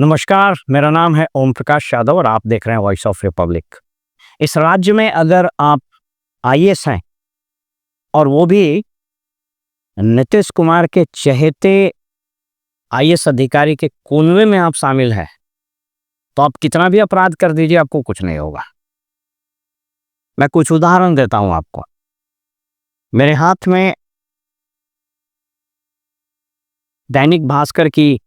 नमस्कार, मेरा नाम है ओम प्रकाश यादव और आप देख रहे हैं वॉइस ऑफ रिपब्लिक। इस राज्य में अगर आप आईएएस हैं और वो भी नीतीश कुमार के चहेते आईएएस अधिकारी के कुनबे में आप शामिल हैं, तो आप कितना भी अपराध कर दीजिए, आपको कुछ नहीं होगा। मैं कुछ उदाहरण देता हूं आपको। मेरे हाथ में दैनिक भास्कर के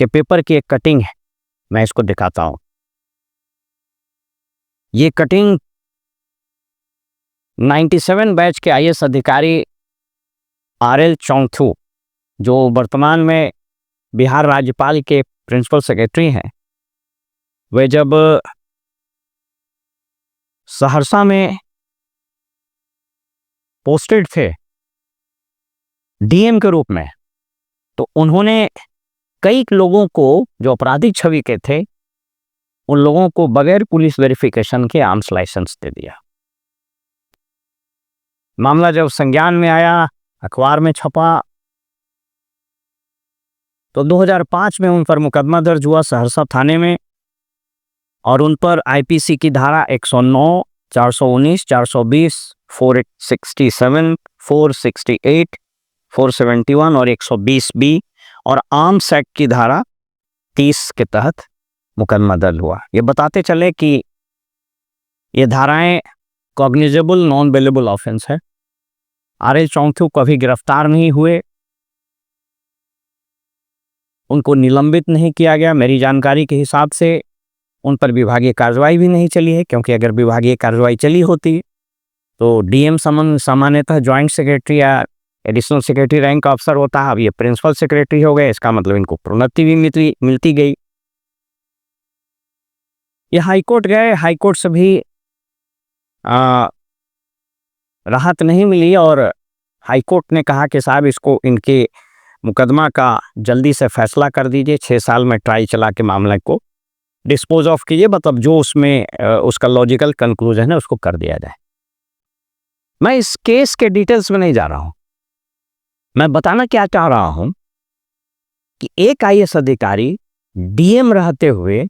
पेपर की एक कटिंग है, मैं इसको दिखाता हूं। ये कटिंग 97 बैच के आईएएस अधिकारी आरएल चौंथू, जो वर्तमान में बिहार राज्यपाल के प्रिंसिपल सेक्रेटरी हैं, वे जब सहरसा में पोस्टेड थे डीएम के रूप में, तो उन्होंने कई लोगों को, जो आपराधिक छवि के थे, उन लोगों को बगैर पुलिस वेरिफिकेशन के आर्म्स लाइसेंस दे दिया। मामला जब संज्ञान में आया, अखबार में छपा, तो 2005 में उन पर मुकदमा दर्ज हुआ सहरसा थाने में और उन पर आईपीसी की धारा 109, 419, 420, 467, 468, 471 और 120 बी और आर्म्स एक्ट की धारा 30 के तहत मुकदमा दर्ज हुआ। ये बताते चले कि ये धाराएं कॉग्निजेबल नॉन बेलेबल ऑफेंस है। आरएल चौंथू कभी गिरफ्तार नहीं हुए, उनको निलंबित नहीं किया गया। मेरी जानकारी के हिसाब से उन पर विभागीय कार्रवाई भी नहीं चली है, क्योंकि अगर विभागीय कार्रवाई चली होती तो डीएम सामान्यतः ज्वाइंट सेक्रेटरी या एडिशनल सेक्रेटरी रैंक का अफसर होता है। अब ये प्रिंसिपल सेक्रेटरी हो गए, इसका मतलब इनको प्रोन्नति भी मिलती गई। ये हाईकोर्ट गए, हाईकोर्ट से भी राहत नहीं मिली और हाईकोर्ट ने कहा कि साहब इसको, इनके मुकदमा का जल्दी से फैसला कर दीजिए, 6 साल में ट्रायल चला के मामले को डिस्पोज ऑफ कीजिए, मतलब जो उसमें उसका लॉजिकल कंक्लूजन है उसको कर दिया जाए। मैं इस केस के डिटेल्स में नहीं जा रहा हूं। मैं बताना क्या चाह रहा हूं कि एक आईएएस अधिकारी डीएम रहते हुए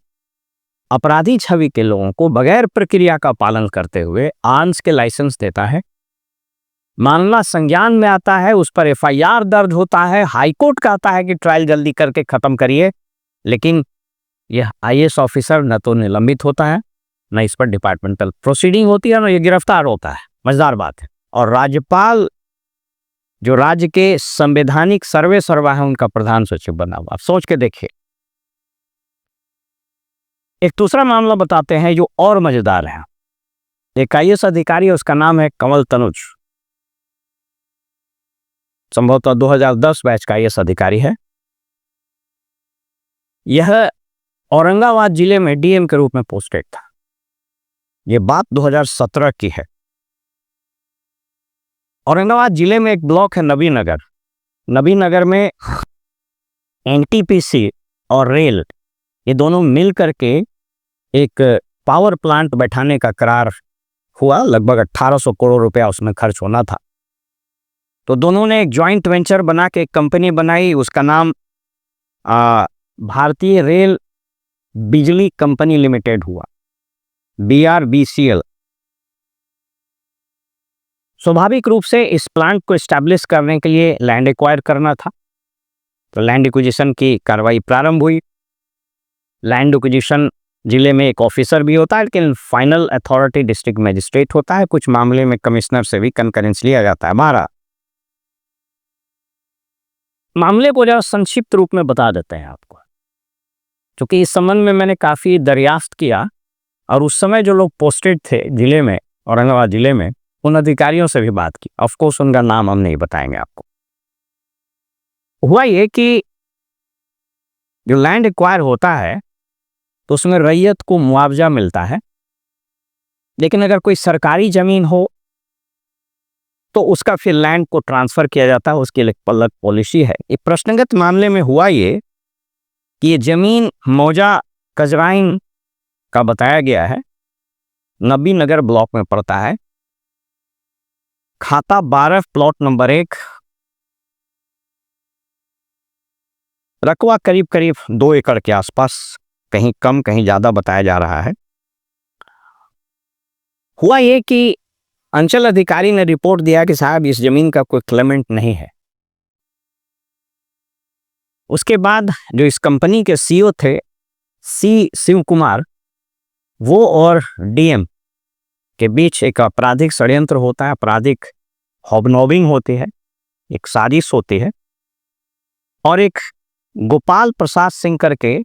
अपराधी छवि के लोगों को बगैर प्रक्रिया का पालन करते हुए आर्म्स के लाइसेंस देता है। मामला संज्ञान में आता है, उस पर एफआईआर दर्ज होता है, हाईकोर्ट कहता है कि ट्रायल जल्दी करके खत्म करिए, लेकिन यह आईएएस ऑफिसर न तो निलंबित होता है, न इस पर डिपार्टमेंटल प्रोसीडिंग होती है, न ये गिरफ्तार होता है। मजेदार बात है। और राज्यपाल, जो राज्य के संवैधानिक सर्वे सर्वा है, उनका प्रधान सचिव बना हुआ। आप सोच के देखिए। एक दूसरा मामला बताते हैं जो और मजेदार है। एक आईएएस अधिकारी है, उसका नाम है कंवल तनुज, संभवतः 2010 बैच का आईएएस अधिकारी है। यह औरंगाबाद जिले में डीएम के रूप में पोस्टेड था। यह बात 2017 की है। औरंगाबाद जिले में एक ब्लॉक है नबीनगर। नबीनगर में एनटीपीसी और रेल, ये दोनों मिल करके एक पावर प्लांट बैठाने का करार हुआ। लगभग 1800 करोड़ रुपया उसमें खर्च होना था। तो दोनों ने एक जॉइंट वेंचर बना के एक कंपनी बनाई, उसका नाम भारतीय रेल बिजली कंपनी लिमिटेड हुआ, BRBCL। स्वाभाविक रूप से इस प्लांट को एस्टैब्लिश करने के लिए लैंड एक्वायर करना था, तो लैंड एक्विजिशन की कार्रवाई प्रारंभ हुई। लैंड एक्विजिशन जिले में एक ऑफिसर भी होता है, लेकिन फाइनल अथॉरिटी डिस्ट्रिक्ट मजिस्ट्रेट होता है। कुछ मामले में कमिश्नर से भी कंकरेंस लिया जाता है। हमारा मामले को जरा संक्षिप्त रूप में बता देते हैं आपको, क्योंकि इस संबंध में मैंने काफी दरियाफ्त किया और उस समय जो लोग पोस्टेड थे जिले में, औरंगाबाद जिले में, उन अधिकारियों से भी बात की। ऑफ कोर्स उनका नाम हम नहीं बताएंगे आपको। हुआ ये कि जो लैंड एक्वायर होता है तो उसमें रैयत को मुआवजा मिलता है, लेकिन अगर कोई सरकारी जमीन हो तो उसका फिर लैंड को ट्रांसफर किया जाता है, उसके लिए अलग पॉलिसी है। ये प्रश्नगत मामले में हुआ ये कि ये जमीन मौजा कजराइन का बताया गया है, नबीनगर ब्लॉक में पड़ता है, खाता 12 प्लॉट नंबर 1, रकबा करीब करीब 2 एकड़ के आसपास, कहीं कम कहीं ज़्यादा बताया जा रहा है। हुआ ये कि अंचल अधिकारी ने रिपोर्ट दिया कि साहब इस जमीन का कोई क्लेमेंट नहीं है। उसके बाद जो इस कंपनी के सीईओ थे सी शिव कुमार, वो और डीएम के बीच एक आपराधिक षड्यंत्र होता है, आपराधिक हॉबनॉबिंग होती है, एक साजिश होती है। और एक गोपाल प्रसाद सिंह करके,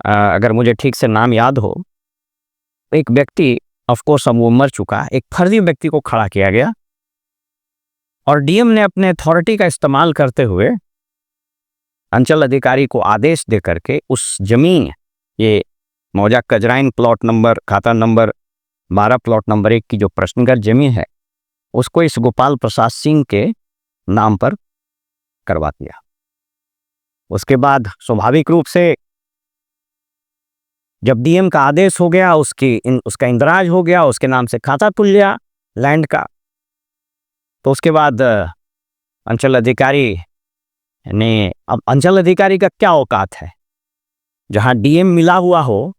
अगर मुझे ठीक से नाम याद हो, एक व्यक्ति, ऑफ कोर्स अब वो मर चुका है, एक फर्जी व्यक्ति को खड़ा किया गया और डीएम ने अपने अथॉरिटी का इस्तेमाल करते हुए अंचल अधिकारी को आदेश दे करके उस जमीन, ये मौजा कजराइन प्लॉट नंबर, खाता नंबर 12 प्लॉट नंबर 1 की जो प्रश्नगत जमीन है, उसको इस गोपाल प्रसाद सिंह के नाम पर करवा दिया। उसके बाद स्वाभाविक रूप से जब डीएम का आदेश हो गया, उसका इंदराज हो गया, उसके नाम से खाता खुल गया लैंड का, तो उसके बाद अंचल अधिकारी ने, अब अंचल अधिकारी का क्या औकात है, जहां डीएम मिला हुआ हो,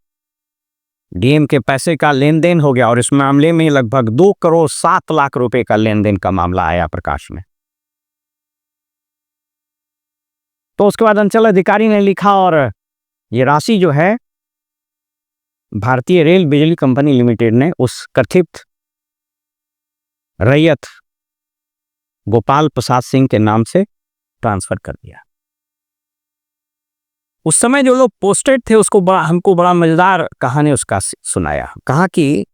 डीएम के पैसे का लेन देन हो गया और इस मामले में लगभग 2 करोड़ 7 लाख रुपए का लेन देन का मामला आया प्रकाश में। तो उसके बाद अंचल अधिकारी ने लिखा और ये राशि जो है भारतीय रेल बिजली कंपनी लिमिटेड ने उस कथित रैयत गोपाल प्रसाद सिंह के नाम से ट्रांसफर कर दिया। उस समय जो लोग पोस्टेड थे उसको हमको बड़ा मजेदार कहानी उसका सुनाया। कहा कि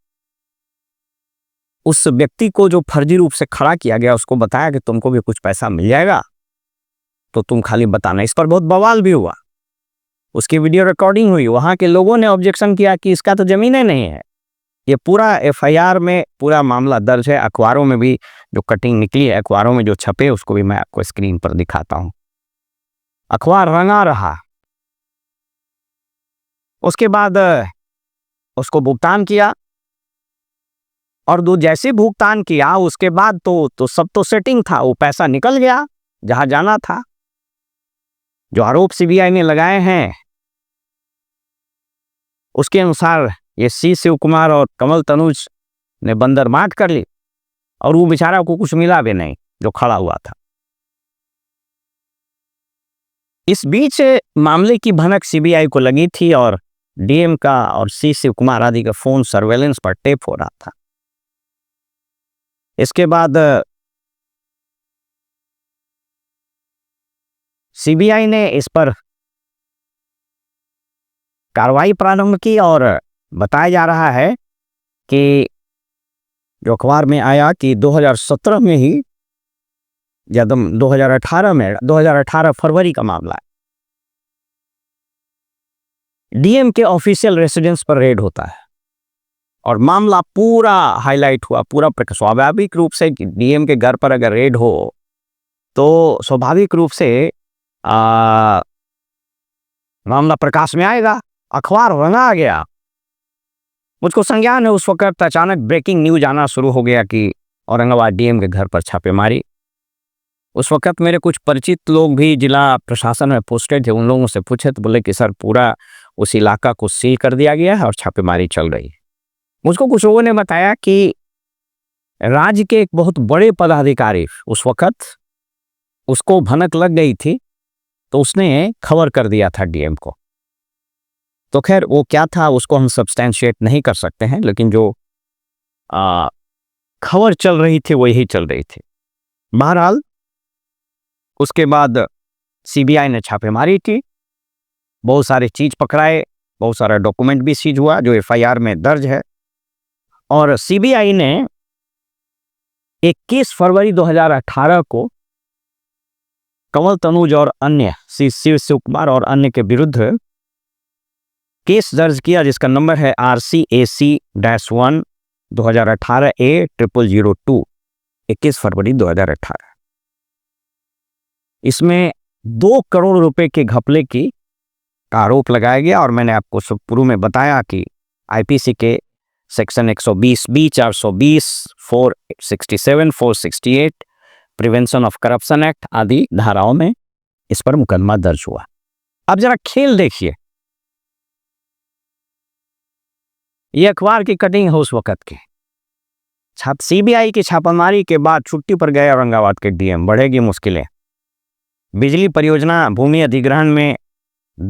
उस व्यक्ति को जो फर्जी रूप से खड़ा किया गया, उसको बताया कि तुमको भी कुछ पैसा मिल जाएगा, तो तुम खाली बताना। इस पर बहुत बवाल भी हुआ, उसकी वीडियो रिकॉर्डिंग हुई, वहां के लोगों ने ऑब्जेक्शन किया कि इसका तो जमीन ही नहीं है। ये पूरा एफआईआर में पूरा मामला दर्ज है, अखबारों में भी जो कटिंग निकली है, अखबारों में जो छपे, उसको भी मैं आपको स्क्रीन पर दिखाता हूं। अखबार रंगा रहा। उसके बाद उसको भुगतान किया और जैसे भुगतान किया उसके बाद तो सब तो सेटिंग था, वो पैसा निकल गया जहां जाना था। जो आरोप सीबीआई ने लगाए हैं उसके अनुसार ये सी शिव कुमार और कमल तनुज ने बंदर मार कर ली और वो बेचारा को कुछ मिला भी नहीं जो खड़ा हुआ था। इस बीच मामले की भनक सीबीआई को लगी थी और डीएम का और सी शिव कुमार आदि का फोन सर्वेलेंस पर टेप हो रहा था। इसके बाद सीबीआई ने इस पर कार्रवाई प्रारंभ की और बताया जा रहा है कि जो अखबार में आया कि 2017 में ही या 2018 फरवरी का मामला है, डीएम के ऑफिशियल रेसिडेंस पर रेड होता है और मामला पूरा हाईलाइट हुआ, पूरा स्वाभाविक रूप से डीएम के घर पर अगर रेड हो तो स्वाभाविक रूप से मामला प्रकाश में आएगा, अखबार रंगा गया। मुझको संज्ञान है उस वक्त अचानक ब्रेकिंग न्यूज आना शुरू हो गया कि औरंगाबाद डीएम के घर पर छापेमारी। उस वक्त मेरे कुछ परिचित लोग भी जिला प्रशासन में पोस्टेड थे, उन लोगों से पूछे तो बोले कि सर पूरा उस इलाका को सील कर दिया गया है और छापेमारी चल रही है। मुझको कुछ लोगों ने बताया कि राज्य के एक बहुत बड़े पदाधिकारी उस वक्त उसको भनक लग गई थी तो उसने खबर कर दिया था डीएम को। तो खैर वो क्या था उसको हम सब्सटेंशिएट नहीं कर सकते हैं, लेकिन जो खबर चल रही थी वही चल रही थी। बहरहाल उसके बाद सीबीआई ने छापेमारी की, बहुत सारे चीज पकड़ाए, बहुत सारा डॉक्यूमेंट भी सीज हुआ जो एफआईआर में दर्ज है। और सीबीआई ने 21 फरवरी 2018 को कमल तनुज और अन्य शिव कुमार और अन्य के विरुद्ध केस दर्ज किया जिसका नंबर है RCAC-1 2018 A0002 21 फरवरी 2018। इसमें 2 करोड़ रुपए के घपले की आरोप लगाया गया और मैंने आपको शुरू में बताया कि आईपीसी के section 120B 420 467 468 prevention of corruption act आदि धाराओं में इस पर मुकदमा दर्ज हुआ। अब जरा खेल देखिए, ये अखबार की कटिंग है उस वक्त के। सीबीआई की छापामारी के बाद छुट्टी पर गए औरंगाबाद के डीएम, बढ़ेगी मुश्किलें। बिजली परियोजना भूमि अधिग्रहण में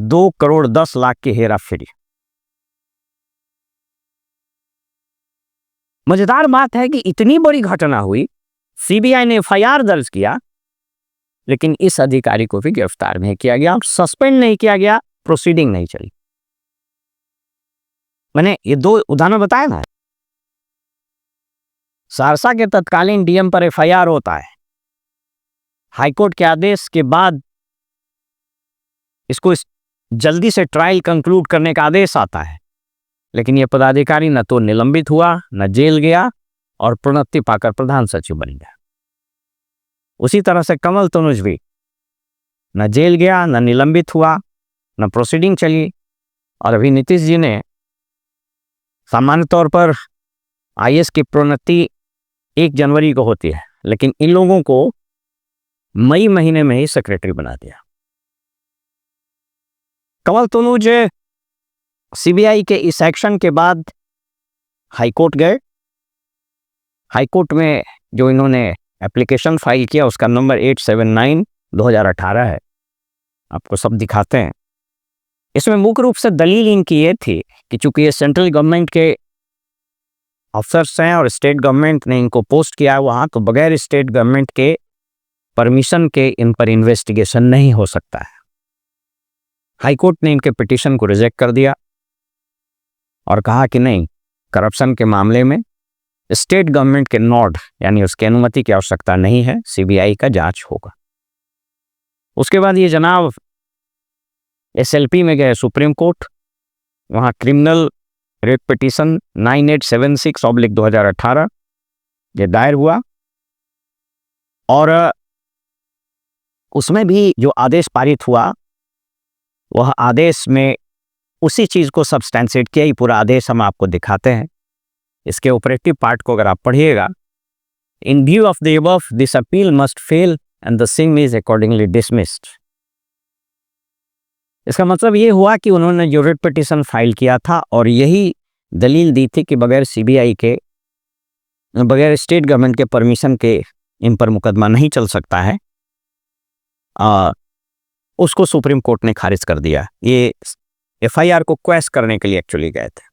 2 करोड़ 10 लाख की हेराफेरी। मजेदार बात है कि इतनी बड़ी घटना हुई, सीबीआई ने एफआईआर दर्ज किया, लेकिन इस अधिकारी को भी गिरफ्तार नहीं किया गया, सस्पेंड नहीं किया गया, प्रोसीडिंग नहीं चली। मैंने ये 2 उदाहरण बताया ना। सहरसा के तत्कालीन डीएम पर एफआईआर होता है, हाईकोर्ट के आदेश के बाद इसको जल्दी से ट्रायल कंक्लूड करने का आदेश आता है, लेकिन यह पदाधिकारी न तो निलंबित हुआ, न जेल गया और प्रोन्नति पाकर प्रधान सचिव बन गया। उसी तरह से कमल तनुज भी न जेल गया, न निलंबित हुआ, न प्रोसीडिंग चली। और अभी नीतीश जी ने सामान्य तौर पर आईएएस की प्रोन्नति 1 जनवरी को होती है, लेकिन इन लोगों को मई महीने में ही सेक्रेटरी बना दिया। कमल तनुज सीबीआई के इस एक्शन के बाद हाईकोर्ट गए। हाईकोर्ट में जो इन्होंने एप्लीकेशन फाइल किया उसका नंबर 879/2018 है, आपको सब दिखाते हैं। इसमें मुख्य रूप से दलील इनकी ये थी कि चूंकि ये सेंट्रल गवर्नमेंट के अफसर्स हैं और स्टेट गवर्नमेंट ने इनको पोस्ट किया है वहाँ, तो बगैर स्टेट गवर्नमेंट के परमिशन के इन पर इन्वेस्टिगेशन नहीं हो सकता है। हाईकोर्ट ने इनके पिटीशन को रिजेक्ट कर दिया और कहा कि नहीं, करप्शन के मामले में स्टेट गवर्नमेंट के नोड यानी उसकी अनुमति की आवश्यकता नहीं है, सीबीआई का जांच होगा। उसके बाद ये जनाब एसएलपी में गए सुप्रीम कोर्ट, वहाँ क्रिमिनल रेट पिटीशन 9876/2018 ये दायर हुआ और उसमें भी जो आदेश पारित हुआ वह आदेश में उसी चीज को सब्सटेंशिएट किया। ही पूरा आदेश हम आपको दिखाते हैं, इसके ऑपरेटिव पार्ट को अगर आप पढ़िएगा। इन view of the above this appeal must fail and the same is accordingly dismissed. इसका मतलब ये हुआ कि उन्होंने जो रिट पिटीशन फाइल किया था और यही दलील दी थी कि बगैर सीबीआई के, बगैर स्टेट गवर्नमेंट के परमिशन के इन पर मुकदमा नहीं चल सकता है, उसको सुप्रीम कोर्ट ने खारिज कर दिया। ये एफआईआर को क्वेश करने के लिए एक्चुअली गए थे।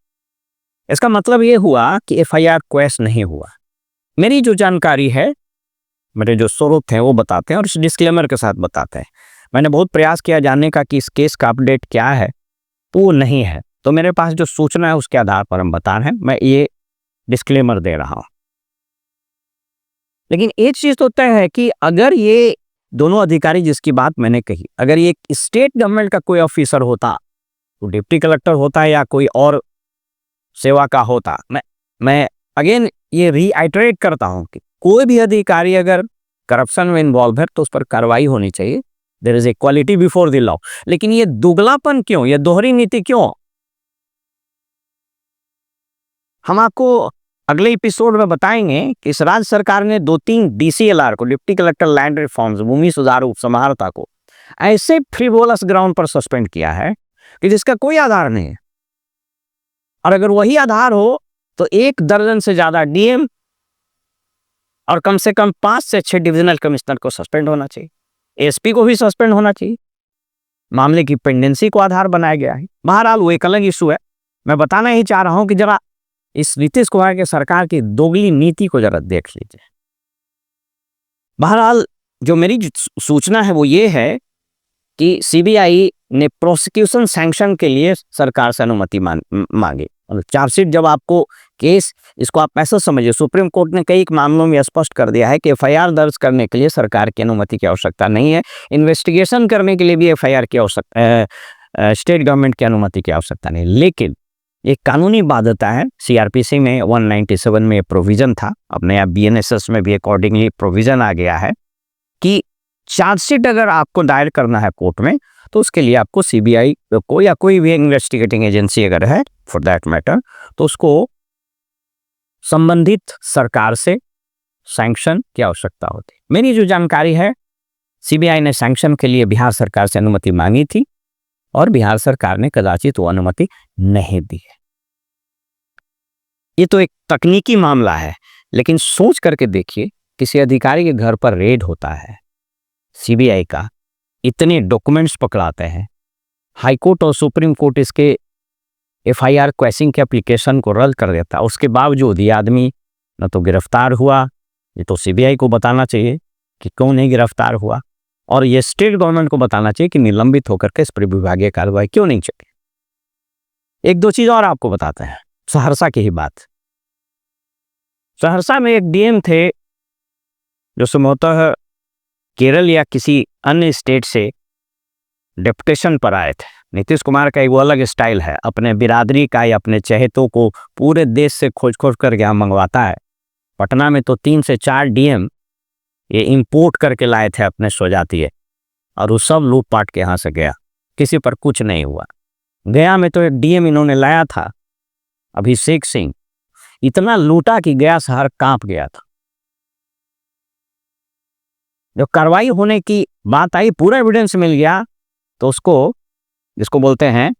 इसका मतलब ये हुआ कि एफआईआर क्वेश नहीं हुआ। मेरी जो जानकारी है, मेरे जो स्रोत हैं वो बताते हैं और इस डिस्क्लेमर के साथ बताते हैं। मैंने बहुत प्रयास किया जानने का कि इस केस का अपडेट क्या है, तो वो नहीं है। तो मेरे पास जो सूचना है उसके आधार पर हम बता रहे हैं, मैं ये डिस्क्लेमर दे रहा हूं। लेकिन एक चीज तो तय है कि अगर ये दोनों अधिकारी जिसकी बात मैंने कही, अगर ये स्टेट गवर्नमेंट का कोई ऑफिसर होता, तो डिप्टी कलेक्टर होता या कोई और सेवा का होता, मैं अगेन ये रीआइटरेट करता हूं कि कोई भी अधिकारी अगर करप्शन में इन्वॉल्व है तो उस पर कार्रवाई होनी चाहिए। There is equality before the law. लेकिन ये दुगलापन क्यों, ये दोहरी नीति क्यों? हम आपको अगले एपिसोड में बताएंगे कि इस राज्य सरकार ने 2-3 डीसीएलआर को, डिप्टी कलेक्टर लैंड रिफॉर्म्स, भूमि सुधार उपसमाहर्ता को ऐसे फ्रीवोलस ग्राउंड पर सस्पेंड किया है कि जिसका कोई आधार नहीं है। और अगर वही आधार हो तो 1 दर्जन से ज्यादा डीएम और कम से कम 5 से 6 डिविजनल कमिश्नर को सस्पेंड होना चाहिए, एसपी को भी सस्पेंड होना चाहिए। मामले की पेंडेंसी को आधार बनाया गया है। बहरहाल वो एक अलग इशू है। मैं बताना ही चाह रहा हूं कि जरा इस नीतीश कुमार के सरकार की दोगली नीति को जरा देख लीजिए। बहरहाल जो मेरी सूचना है वो ये है कि सीबीआई ने प्रोसिक्यूशन सैंक्शन के लिए सरकार से अनुमति मांगी। और चार्जशीट जब आपको केस, इसको आप ऐसा समझिए, सुप्रीम कोर्ट ने कई मामलों में स्पष्ट कर दिया है कि एफआईआर दर्ज करने के लिए सरकार की अनुमति की आवश्यकता नहीं है। इन्वेस्टिगेशन करने के लिए भी एफआईआर की आवश्यकता, स्टेट गवर्नमेंट की अनुमति की आवश्यकता नहीं। लेकिन एक कानूनी बाध्यता है, सीआरपीसी में 197 में प्रोविजन था, अब नया बीएनएसएस में भी अकॉर्डिंगली प्रोविजन आ गया है कि चार्जशीट अगर आपको दायर करना है कोर्ट में तो उसके लिए आपको सीबीआई को या कोई भी इन्वेस्टिगेटिंग एजेंसी अगर है फॉर दैट मैटर, तो उसको संबंधित सरकार से सैंक्शन की आवश्यकता होती है। मेरी जो जानकारी है, सीबीआई ने सैंक्शन के लिए बिहार सरकार से अनुमति मांगी थी और बिहार सरकार ने कदाचित वो अनुमति नहीं दी है। ये तो एक तकनीकी मामला है, लेकिन सोच करके देखिए, किसी अधिकारी के घर पर रेड होता है सीबीआई का, इतने डॉक्यूमेंट्स पकड़ाते हैं, हाई कोर्ट और सुप्रीम कोर्ट इसके एफआईआर क्वेशिंग के एप्लीकेशन को रद्द कर देता, उसके बावजूद ये आदमी न तो गिरफ्तार हुआ। ये तो सीबीआई को बताना चाहिए कि क्यों नहीं गिरफ्तार हुआ, और ये स्टेट गवर्नमेंट को बताना चाहिए कि निलंबित होकर के इस पर विभागीय कार्रवाई क्यों नहीं चली। एक दो चीज और आपको बताते हैं, सहरसा की ही बात। सहरसा में एक डीएम थे जो संभवतः केरल या किसी अन्य स्टेट से डेपुटेशन पर आए थे। नीतीश कुमार का एक वो अलग स्टाइल है, अपने बिरादरी का या अपने चहेतों को पूरे देश से खोज खोज कर यहाँ मंगवाता है। पटना में तो 3 से 4 डीएम ये इंपोर्ट करके लाए थे अपने स्वजातीय, और वो सब लूटपाट के यहाँ से गया, किसी पर कुछ नहीं हुआ। गया में तो एक डीएम इन्होंने लाया था, अभिषेक सिंह, इतना लूटा कि गया शहर कांप गया था। जब कार्रवाई होने की बात आई, पूरा एविडेंस मिल गया, तो उसको, जिसको बोलते हैं,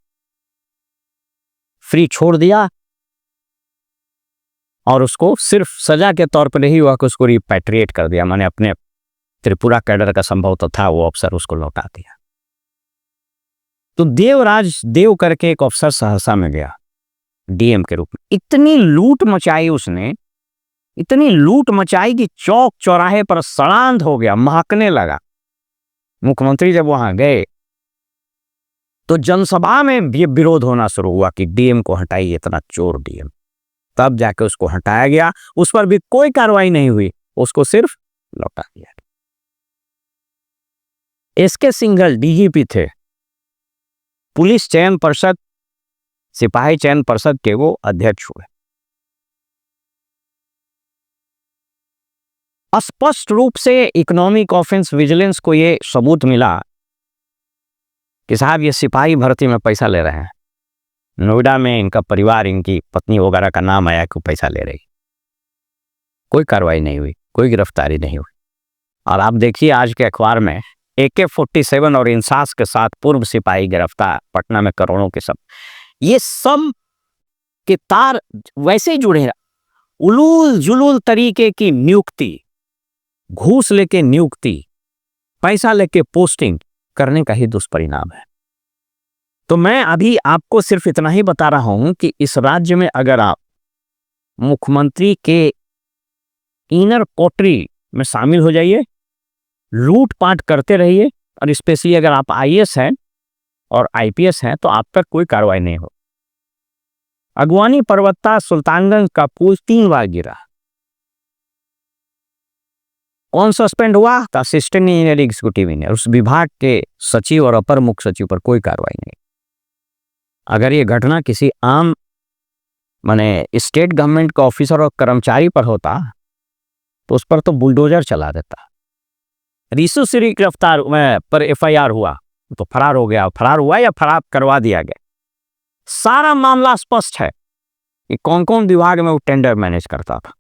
फ्री छोड़ दिया, और उसको सिर्फ सजा के तौर पर नहीं हुआ कि उसको रिपैट्रिएट कर दिया, माने अपने त्रिपुरा कैडर का संभवतः था वो अफसर, उसको लौटा दिया। तो देवराज देव करके एक अफसर सहरसा में गया डीएम के रूप में, इतनी लूट मचाई उसने, इतनी लूट मचाई कि चौक चौराहे पर सड़ांध हो गया, महकने लगा। मुख्यमंत्री जब वहां गए तो जनसभा में भी विरोध होना शुरू हुआ कि डीएम को हटाइए, इतना चोर डीएम। तब जाके उसको हटाया गया, उस पर भी कोई कार्रवाई नहीं हुई, उसको सिर्फ लौटा दिया। एसके सिंघल डीजीपी थे, पुलिस चयन परिषद, सिपाही चयन परिषद के वो अध्यक्ष हुए। स्पष्ट रूप से इकोनॉमिक ऑफेंस विजिलेंस को ये सबूत मिला कि साहब ये सिपाही भर्ती में पैसा ले रहे हैं। नोएडा में इनका परिवार, इनकी पत्नी वगैरह का नाम आया कि पैसा ले रही। कोई कार्रवाई नहीं हुई, कोई गिरफ्तारी नहीं हुई। और आप देखिए आज के अखबार में AK-47 और इंसास के साथ पूर्व सिपाही गिरफ्तार, पटना में करोड़ों के सब। ये सब के तार वैसे ही जुड़े हैं, उलूल जुलूल तरीके की नियुक्ति, घूस लेके नियुक्ति, पैसा लेके पोस्टिंग करने का ही दुष्परिणाम है। तो मैं अभी आपको सिर्फ इतना ही बता रहा हूं कि इस राज्य में अगर आप मुख्यमंत्री के इनर कोटरी में शामिल हो जाइए, लूटपाट करते रहिए, और स्पेशली अगर आप आईएएस हैं और आईपीएस हैं तो आप पर कोई कार्रवाई नहीं हो। अगवानी पर्वता सुल्तानगंज का पुल 3 बार गिरा, कौन सस्पेंड हुआ? असिस्टेंट इंजीनियर एग्जीक्यूटिव इंजीनियर, उस विभाग के सचिव और अपर मुख्य सचिव पर कोई कार्रवाई नहीं। अगर ये घटना किसी आम माने स्टेट गवर्नमेंट का ऑफिसर और कर्मचारी पर होता तो उस पर तो बुलडोजर चला देता। रीसू श्री गिरफ्तार पर एफआईआर हुआ तो फरार हो गया, फरार हुआ या फरार करवा दिया गया। सारा मामला स्पष्ट है कि कौन कौन विभाग में वो टेंडर मैनेज करता था।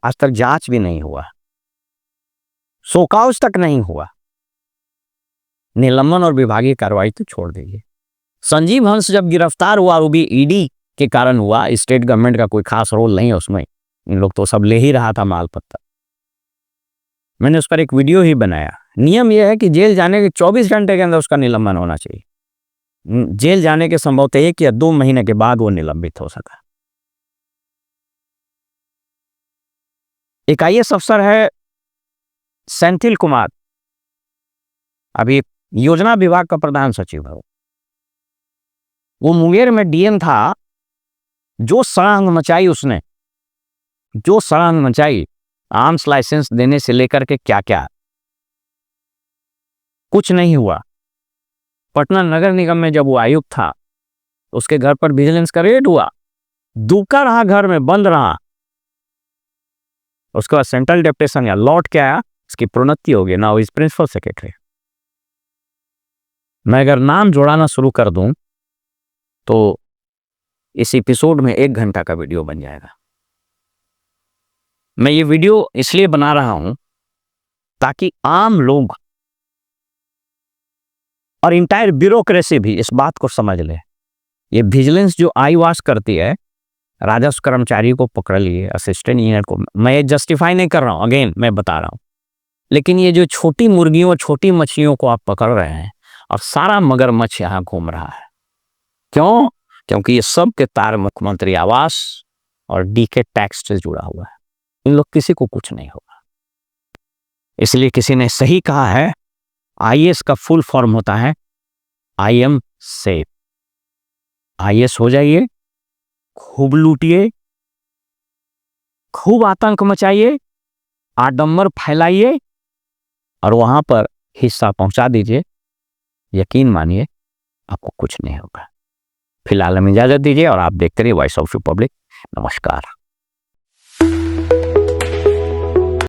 आज तक जांच भी नहीं हुआ, शोकॉज तक नहीं हुआ, निलंबन और विभागीय कार्रवाई तो छोड़ दीजिए। संजीव हंस जब गिरफ्तार हुआ, वो भी ईडी के कारण हुआ, स्टेट गवर्नमेंट का कोई खास रोल नहीं है उसमें, इन लोग तो सब ले ही रहा था माल पत्ता। मैंने उस पर एक वीडियो ही बनाया। नियम यह है कि जेल जाने के 24 घंटे के अंदर उसका निलंबन होना चाहिए। जेल जाने के संभवतः 1 या 2 महीने के बाद वो निलंबित हो सका। एक आईएएस अफसर है सेंथिल कुमार, अभी योजना विभाग का प्रधान सचिव है। वो मुंगेर में डीएम था। जो सड़ांग मचाई उसने, जो सड़ांग मचाई, आर्म्स लाइसेंस देने से लेकर के क्या क्या, कुछ नहीं हुआ। पटना नगर निगम में जब वो आयुक्त था, उसके घर पर विजिलेंस का रेड हुआ, दुका रहा, घर में बंद रहा। उसके बाद सेंट्रल डेप्यूटेशन या लौट के आया, उसकी प्रोन्नति हो गई, नाउ इज प्रिंसिपल सेक्रेटरी। मैं अगर नाम जोड़ाना शुरू कर दूं तो इस एपिसोड में 1 घंटा का वीडियो बन जाएगा। मैं ये वीडियो इसलिए बना रहा हूं ताकि आम लोग और इंटायर ब्यूरोक्रेसी भी इस बात को समझ ले। ये विजिलेंस जो आई वाश करती है, राजस्व कर्मचारी को पकड़ लिए, असिस्टेंट इंजीनियर को, मैं ये जस्टिफाई नहीं कर रहा हूं, अगेन मैं बता रहा हूं, लेकिन ये जो छोटी मुर्गियों छोटी मछलियों को आप पकड़ रहे हैं और सारा मगरमच्छ यहां घूम रहा है। क्यों? क्योंकि ये सब के तार मुख्यमंत्री आवास और डीके टैक्स से जुड़ा हुआ है। इन लोग किसी को कुछ नहीं होगा। इसलिए किसी ने सही कहा है, आईएएस का फुल फॉर्म होता है आई एम सेफ। आईएएस हो जाइए, खूब लूटिए, खूब आतंक मचाइए, आडंबर फैलाइए और वहां पर हिस्सा पहुंचा दीजिए। यकीन मानिए आपको कुछ नहीं होगा। फिलहाल हमें इजाजत दीजिए और आप देखते रहिए वॉइस ऑफ रिपब्लिक। नमस्कार।